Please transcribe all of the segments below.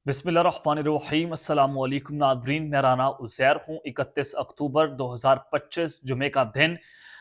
बिस्मिल्लाहिर्रहमानिर्रहीम अस्सलाम वालेकुम नाज़रीन, मैं राना उज़ैर हूँ। 31 अक्टूबर 2025 जुमे का दिन।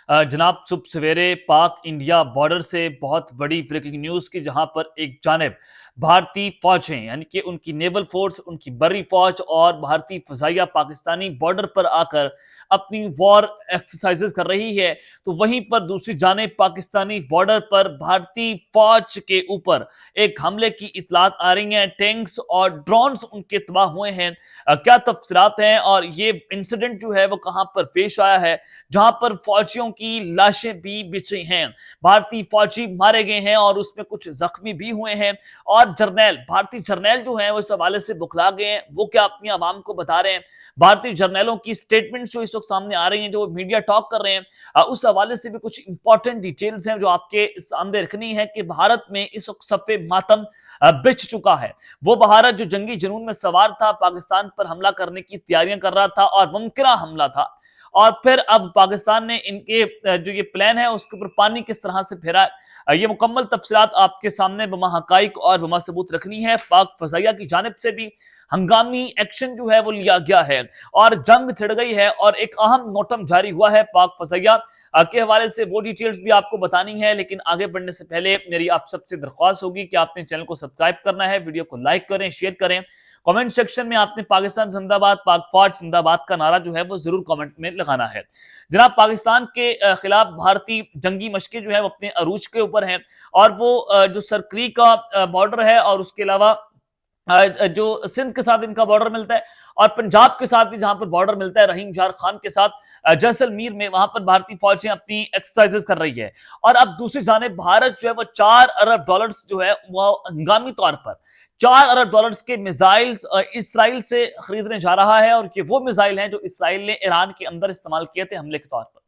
जनाब, सुबह सवेरे पाक इंडिया बॉर्डर से बहुत बड़ी ब्रेकिंग न्यूज़ की, जहाँ पर एक जानिब भारतीय फौजें यानी कि उनकी नेवल फोर्स, उनकी बर्री फौज और भारतीय फ़ज़ाइया पाकिस्तानी बॉर्डर पर आकर अपनी वॉर एक्सरसाइजेज कर रही है, तो वहीं पर दूसरी जानिब पाकिस्तानी बॉर्डर पर भारतीय फौज के ऊपर एक हमले की इतलात आ रही हैं। टैंक्स और ड्रोन्स उनके तबाह हुए हैं। क्या तफसीलात हैं और ये इंसिडेंट जो है वो कहां पर पेश आया है, जहां पर फौजियों की लाशें भी बिछी हैं, भारतीय फौजी मारे गए हैं और उसमें कुछ जख्मी भी हुए हैं। और जर्नैल, भारतीय जर्नैल जो है वो इस हवाले से बुखला गए हैं। वो क्या अपनी आवाम को बता रहे हैं, भारतीय जर्नैलों की स्टेटमेंट जो इस वक्त सामने आ रही हैं, जो मीडिया टॉक कर रहे हैं, उस हवाले से भी कुछ इंपॉर्टेंट डिटेल्स हैं जो आपके सामने रखनी है कि भारत में इस वक्त सफ़े मातम बिछ चुका है। वो भारत जो जंगी जुनून में सवार था, पाकिस्तान पर हमला करने की तैयारियां कर रहा था और मुमकिन हमला था, और फिर अब पाकिस्तान ने इनके जो ये प्लान है उसके ऊपर पानी किस तरह से फेरा है, ये मुकम्मल तफसीलात आपके सामने बमा हकाइक और बमा सबूत रखनी है। पाक फज़ाइया की जानिब से भी हंगामी एक्शन जो है वो लिया गया है और जंग छिड़ गई है और एक अहम नोटम जारी हुआ है पाक फज़ाइया के हवाले से। वो डिटेल्स भी आपको बतानी है, लेकिन आगे बढ़ने से पहले मेरी आप सबसे दरख्वास्त होगी कि आपने चैनल को सब्सक्राइब करना है, वीडियो को लाइक करें, शेयर करें। कमेंट सेक्शन में आपने पाकिस्तान जिंदाबाद, पाक फौज जिंदाबाद का नारा जो है वो जरूर कमेंट में लगाना है। जनाब, पाकिस्तान के खिलाफ भारतीय जंगी मशकें जो है वो अपने अरूज के ऊपर हैं, और वो जो सरकरी का बॉर्डर है और उसके अलावा जो सिंध के साथ इनका बॉर्डर मिलता है और पंजाब के साथ भी जहां पर बॉर्डर मिलता है रहीम जार खान के साथ, जैसलमेर में, वहां पर भारतीय फौजें अपनी एक्सरसाइजेस कर रही है। और अब दूसरी जानिब भारत जो है वो 4 अरब डॉलर्स जो है वो हंगामी तौर पर 4 अरब डॉलर्स के मिसाइल्स इसराइल से खरीदने जा रहा है। और ये वो मिसाइल हैं जो इसराइल ने ईरान के अंदर इस्तेमाल किए थे हमले के तौर पर,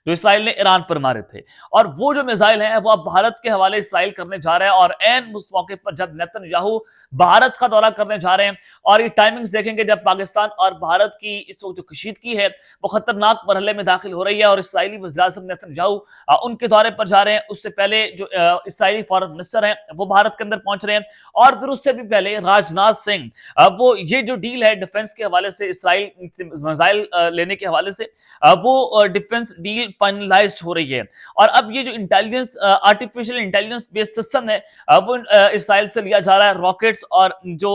जो इसराइल ने ईरान पर मारे थे। और वो जो मिसाइल हैं वो अब भारत के हवाले इसराइल करने जा रहे हैं, और एन उस मौके पर जब नेतन्याहू भारत का दौरा करने जा रहे हैं, और ये टाइमिंग्स देखेंगे जब पाकिस्तान और भारत की इस वक्त जो कशीदगी है वो खतरनाक मरहले में दाखिल हो रही है, और इसराइली वज़ीर-ए-आज़म नेतन्याहू उनके दौरे पर जा रहे हैं। उससे पहले जो इसराइली फॉरेन मिनिस्टर हैं वो भारत के अंदर पहुंच रहे हैं, और फिर उससे भी पहले राजनाथ सिंह, वो ये जो डील है डिफेंस के हवाले से, इसराइल मिसाइल लेने के हवाले से, वो डिफेंस डील फाइनलाइज हो रही है। और अब ये जो intelligence, artificial intelligence based system है, वो इसराइल से लिया जा रहा है। रॉकेट्स और जो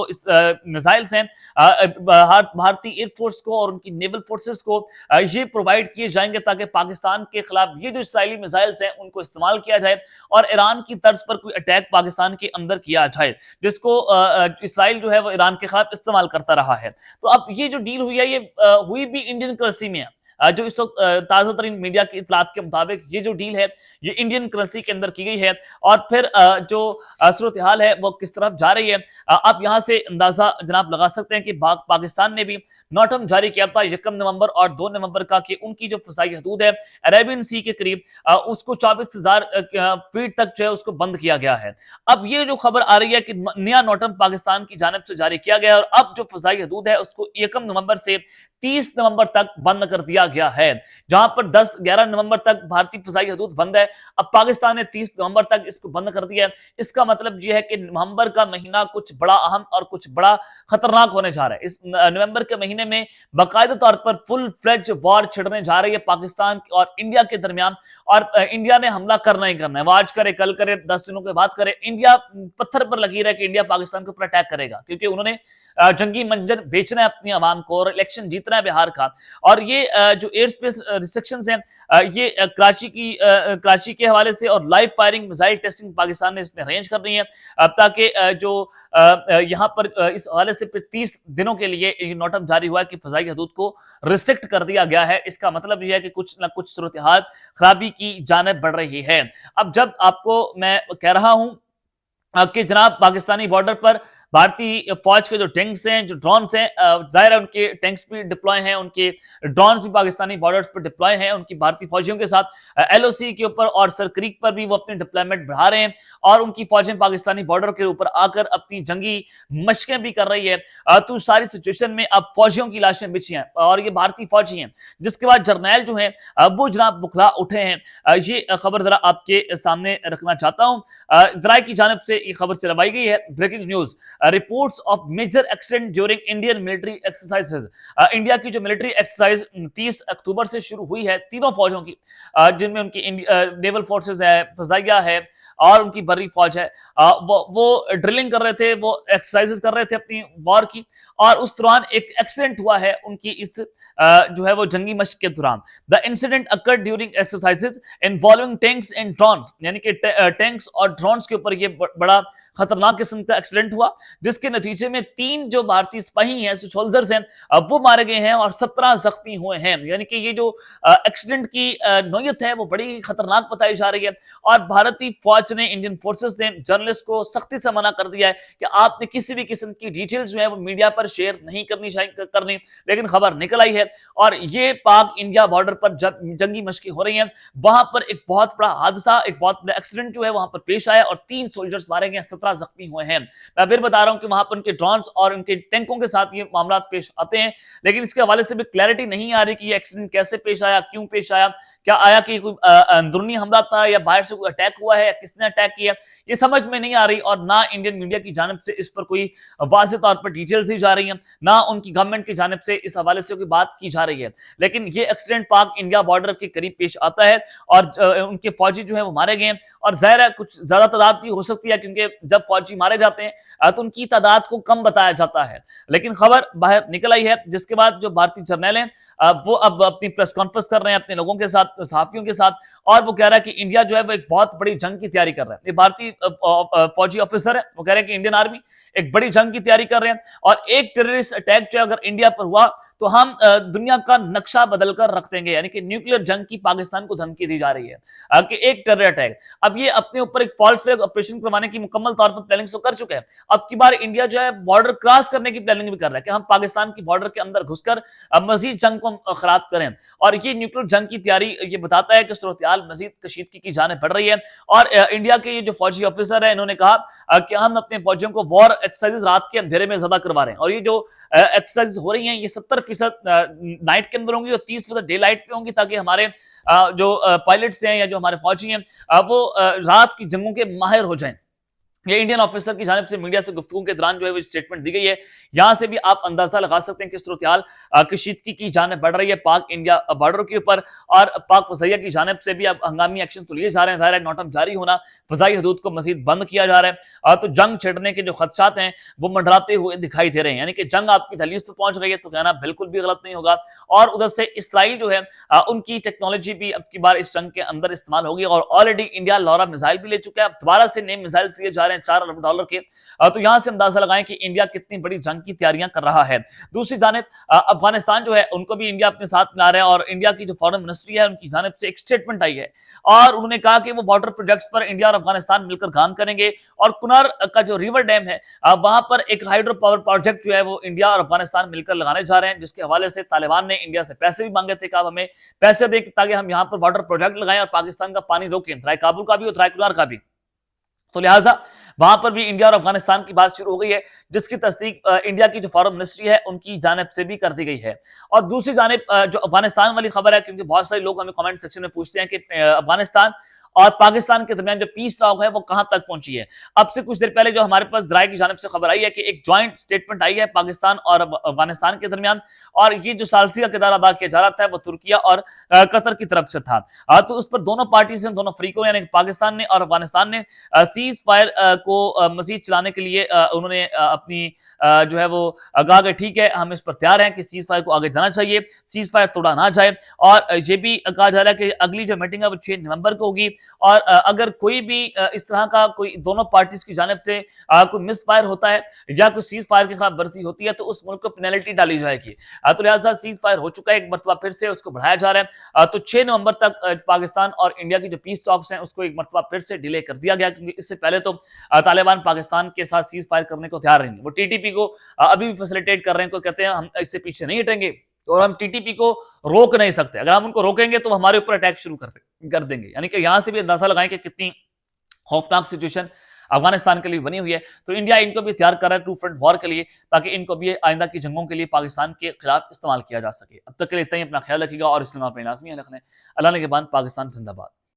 मिसाइल्स हैं भारतीय एयरफोर्स को और उनकी नेवल फोर्सेस को ये प्रोवाइड किए जाएंगे, ताकि पाकिस्तान के खिलाफ ये जो इसराइली मिसाइल्स हैं उनको इस्तेमाल किया जाए और ईरान की तर्ज पर कोई अटैक पाकिस्तान के अंदर किया जाए, जिसको इसराइल जो है वो ईरान के खिलाफ इस्तेमाल करता रहा है। तो अब ये जो डील हुई है ये हुई भी इंडियन करेंसी में है। जो इस वक्त ताज़ा तरीन मीडिया की इतलात के मुताबिक ये जो डील है ये इंडियन करेंसी के अंदर की गई है, और फिर जो सूरत हाल है वो किस तरफ जा रही है, आप यहाँ से अंदाजा जनाब लगा सकते हैं कि पाकिस्तान ने भी नोटम जारी किया था 1 नवंबर और 2 नवंबर का, कि उनकी जो फसाई हदूद है अरेबियन सी के करीब, उसको 24,000 फीट तक जो है उसको बंद किया गया है। अब ये जो खबर आ रही है कि नया नोटम पाकिस्तान की जानिब से जारी किया गया है, और अब जो फसाई हदूद है उसको 1 नवंबर से 30 नवंबर तक बंद कर दिया गया है, जहां पर 10-11 नवंबर तक भारतीय फसाई हदूद बंद है। अब पाकिस्तान ने 30 नवंबर तक इसको बंद कर दिया है। इसका मतलब यह है कि नवंबर का महीना कुछ बड़ा अहम और कुछ बड़ा खतरनाक होने जा रहा है। इस नवंबर के महीने में बाकायदा तौर पर फुल फ्लेज वॉर छिड़ने जा रही है पाकिस्तान और इंडिया के दरमियान, और इंडिया ने हमला करना ही करना है। वो आज करे, कल करे, 10 दिनों के बाद करे, इंडिया पत्थर पर लगी रहे कि इंडिया पाकिस्तान के ऊपर अटैक करेगा, क्योंकि उन्होंने जंगी मंजर बेचना है अपनी आवाम को और इलेक्शन जीतना है बिहार का। और ये जो एयर स्पेस रिस्ट्रिक्शंस हैं ये कराची के हवाले से, और live firing missile testing Pakistan ने इसमें अरेंज कर रही है, ताकि जो यहाँ पर इस हवाले से 30 दिनों के लिए ये नोटम जारी हुआ है कि फजाई हदूद को रिस्ट्रिक्ट कर दिया गया है। इसका मतलब यह है कि कुछ ना कुछ सूरत हाल खराबी की जानिब बढ़ रही है। अब जब आपको मैं कह रहा हूं कि जनाब पाकिस्तानी बॉर्डर पर भारतीय फौज के जो टैंक्स हैं, जो ड्रोन्स हैं, जाहिर है उनके टैंक्स भी डिप्लॉय हैं, उनके ड्रोन्स भी पाकिस्तानी बॉर्डर्स पर डिप्लॉय हैं उनकी भारतीय फौजियों के साथ। एलओसी के ऊपर और सरक्रीक पर भी वो अपनी डिप्लॉयमेंट बढ़ा रहे हैं, और उनकी फौजें पाकिस्तानी बॉर्डर के ऊपर आकर अपनी जंगी मशकें भी कर रही है। तो सारी सिचुएशन में अब फौजियों की लाशें बिछी हैं, और ये भारतीय फौजी हैं, जिसके बाद जर्नैल जो हैं वो जनाब बुखला उठे हैं। ये खबर जरा आपके सामने रखना चाहता हूँ। जराये की जानिब से ये खबर चलवाई गई है, breaking news. Reports of major accident during Indian military exercises. India की जो मिलिट्री एक्सरसाइज 30 अक्टूबर से शुरू हुई है तीनों फौजों की, जिनमें उनकी नेवल फोर्सेज है, फजाइया है और उनकी बर्री फौज है, वो ड्रिलिंग कर रहे थे, वो एक्सरसाइजेस कर रहे थे अपनी वॉर की, और उस दौरान एक एक्सीडेंट हुआ है उनकी इस जो है वो जंगी मशक के दौरान। The incident occurred during exercises involving tanks and drones, यानी कि टैंक्स और ड्रोन्स के ऊपर ये बड़ा खतरनाक किस्म का एक्सीडेंट हुआ, जिसके नतीजे में 3 जो भारतीय सिपाही हैं, जो सोल्जर्स हैं, वो मारे गए हैं और 17 जख्मी हुए हैं। यानी कि ये जो एक्सीडेंट की नौयत है वो बड़ी खतरनाक बताई जा रही है, और भारतीय फौज ने, इंडियन फोर्सेस ने जर्नलिस्ट को सख्ती से मना कर दिया है कि आपने किसी भी किस्म की डिटेल्स जो है वो मीडिया पर शेयर नहीं करनी। लेकिन खबर निकल आई है, और ये पाक इंडिया बॉर्डर पर जब जंगी मशकें हो रही हैं, वहां पर एक बहुत बड़ा हादसा, एक बहुत बड़ा एक्सीडेंट जो है वहां पर पेश आया और 3 सोल्जर्स मारे गए, 17 जख्मी हुए हैं। मैं फिर बता रहा हूं कि वहां पर उनके ड्रोन्स और उनके टैंकों के साथ ये मामला पेश आते हैं, लेकिन इसके हवाले से भी क्लैरिटी नहीं आ रही कि ये एक्सीडेंट कैसे पेश आया, क्यों पेश आया, क्या आया कि कोई अंदरूनी हमला था या बाहर से कोई अटैक हुआ है या किसने अटैक किया, ये समझ में नहीं आ रही। और ना इंडियन मीडिया की जानिब से इस पर कोई वाज़ेह तौर पर डिटेल्स दी जा रही हैं, ना उनकी गवर्नमेंट की जानिब से इस हवाले से कोई बात की जा रही है। लेकिन ये एक्सीडेंट पाक इंडिया बॉर्डर के करीब पेश आता है और उनके फौजी जो है वो मारे गए, और जाहिर है कुछ ज्यादा तादाद भी हो सकती है, क्योंकि जब फौजी मारे जाते हैं तो उनकी तादाद को कम बताया जाता है। लेकिन खबर बाहर निकल आई है, जिसके बाद जो भारतीय जर्नल हैं वो अब अपनी प्रेस कॉन्फ्रेंस कर रहे हैं अपने लोगों के साथ, सहाफियों के साथ, और वो कह रहा है कि इंडिया जो है वो एक बहुत बड़ी जंग की तैयारी कर रहा है। ये भारतीय फौजी ऑफिसर है, वो कह रहे हैं कि इंडियन आर्मी एक बड़ी जंग की तैयारी कर रहे हैं, और एक टेररिस्ट अटैक जो अगर इंडिया पर हुआ तो हम दुनिया का नक्शा बदलकर रख देंगे। यानी कि न्यूक्लियर जंग की पाकिस्तान को धमकी दी जा रही है कि एक टेरर अटैक। अब ये अपने ऊपर एक फॉल्स फ्लैग ऑपरेशन करवाने की मुकम्मल तौर पर प्लानिंग तो कर चुके हैं। अब की बार इंडिया जो है बॉर्डर क्रॉस करने की प्लानिंग भी कर रहा है कि हम पाकिस्तान की बॉर्डर के अंदर घुसकर मजीद जंग को खराब करें, और ये न्यूक्लियर जंग की तैयारी ये बताता है कि सूरत-ए-हाल मजीद कशीदगी की जाने बढ़ रही है। और इंडिया के ये जो फौजी ऑफिसर है, इन्होंने कहा कि हम अपने फौजियों को वॉर एक्सरसाइज रात के अंधेरे में ज्यादा करवा रहे हैं, और ये जो एक्सरसाइज हो रही हैं ये 70% नाइट के अंदर होंगी और 30% डे लाइट पे होंगी, ताकि हमारे जो पायलट्स हैं या जो हमारे फौजी हैं वो रात की जंगों के माहिर हो जाएं। ये इंडियन ऑफिसर की जानिब से मीडिया से गुफ्तगू के दौरान जो है वो स्टेटमेंट दी गई है। यहां से भी आप अंदाजा लगा सकते हैं कि सूरत-ए-हाल कशीदगी की जानिब बढ़ रही है पाक इंडिया बॉर्डर के ऊपर, और पाक फजाइया की जानिब से भी अब हंगामी एक्शन तो लिए जा रहे हैं। ज़ाहिर है नोटम जारी होना, फजाई हदूद को मजीद बंद किया जा रहा है, तो जंग छिड़ने के जो खदशात हैं वो मंडराते हुए दिखाई दे रहे हैं। यानी कि जंग आपकी दहलीज पर पहुंच गई है, तो कहना बिल्कुल भी गलत नहीं होगा। और उधर से इसराइल जो है उनकी टेक्नोलॉजी भी अब की बार इस जंग के अंदर इस्तेमाल होगी, और ऑलरेडी इंडिया लॉरा मिसाइल भी ले चुका है, अब दोबारा से नए मिसाइल लिए जा रहे हैं $4 अरब के। तो यहां से अंदाजा लगाएं कि इंडिया कितनी बड़ी जंग की तैयारियां कर रहा है। दूसरी जानिब अफगानिस्तान जो है उनको भी इंडिया अपने साथ मिला रहा है, और इंडिया की जो फॉरेन मिनिस्ट्री है उनकी जानिब से एक स्टेटमेंट आई है, और उन्होंने कहा कि वो वाटर प्रोजेक्ट्स पर इंडिया और अफगानिस्तान मिलकर काम करेंगे, और कुनर का जो रिवर डैम है वहां पर एक हाइड्रो पावर प्रोजेक्ट जो है वो इंडिया और अफगानिस्तान मिलकर लगाने जा रहे हैं, जिसके हवाले से तालिबान ने इंडिया से पैसे भी मांगे थे कि आप हमें पैसे दें ताकि हम यहाँ पर वाटर प्रोजेक्ट लगाएं और पाकिस्तान का पानी रोकें, ड्राई काबुल का भी और ड्राई कुनार का भी। तो लिहाजा वहां पर भी इंडिया और अफगानिस्तान की बात शुरू हो गई है, जिसकी तस्दीक इंडिया की जो फॉरेन मिनिस्ट्री है उनकी जानिब से भी कर दी गई है। और दूसरी जानिब जो अफगानिस्तान वाली खबर है, क्योंकि बहुत सारे लोग हमें कमेंट सेक्शन में पूछते हैं कि अफगानिस्तान और पाकिस्तान के दरमियान जो पीस टॉक है वो कहां तक पहुंची है। अब से कुछ देर पहले जो हमारे पास ज़राए की जानिब से खबर आई है कि एक ज्वाइंट स्टेटमेंट आई है पाकिस्तान और अफगानिस्तान के दरमियान, और ये जो सालसी का किरदार अदा किया जा रहा था वो तुर्किया और कतर की तरफ से था। तो उस पर दोनों पार्टी से, दोनों फरीकों यानी पाकिस्तान ने और अफगानिस्तान ने सीज फायर को मजीद चलाने के लिए उन्होंने अपनी जो है वो कहा कि ठीक है हम इस पर तैयार हैं कि सीज फायर को आगे जाना चाहिए, सीज फायर तोड़ा ना जाए। और ये भी कहा जा रहा है कि अगली जो मीटिंग है वो 6 नवंबर को होगी, और अगर कोई भी इस तरह का कोई दोनों पार्टीज की जानिब से कोई मिस फायर होता है या कोई सीज फायर की खिलाफ वर्जी होती है तो उस मुल्क को पेनल्टी डाली जाएगी। तो लिहाजा सीज फायर हो चुका है एक मरतबा, फिर से उसको बढ़ाया जा रहा है। तो 6 नवंबर तक पाकिस्तान और इंडिया की जो पीस टॉक्स हैं उसको एक मरतबा फिर से डिले कर दिया गया, क्योंकि इससे पहले तो तालिबान पाकिस्तान के साथ सीज फायर करने को तैयार नहीं, वो टीटीपी को अभी भी फैसिलिटेट कर रहे हैं, को कहते हैं हम इससे पीछे नहीं हटेंगे और हम टीटीपी को रोक नहीं सकते, अगर हम उनको रोकेंगे तो हमारे ऊपर अटैक शुरू कर देंगे। यानी कि यहां से भी अंदाजा लगाएं कि कितनी खौफनाक सिचुएशन अफगानिस्तान के लिए बनी हुई है। तो इंडिया इनको भी तैयार कर रहा है टू फ्रंट वॉर के लिए, ताकि इनको भी आइंदा की जंगों के लिए पाकिस्तान के खिलाफ इस्तेमाल किया जा सके। अब तक के लिए इतना ही, अपना ख्याल रखिएगा और इस्लाम अपने लाजमी रखने। अल्लाह ने के बाद पाकिस्तान जिंदाबाद।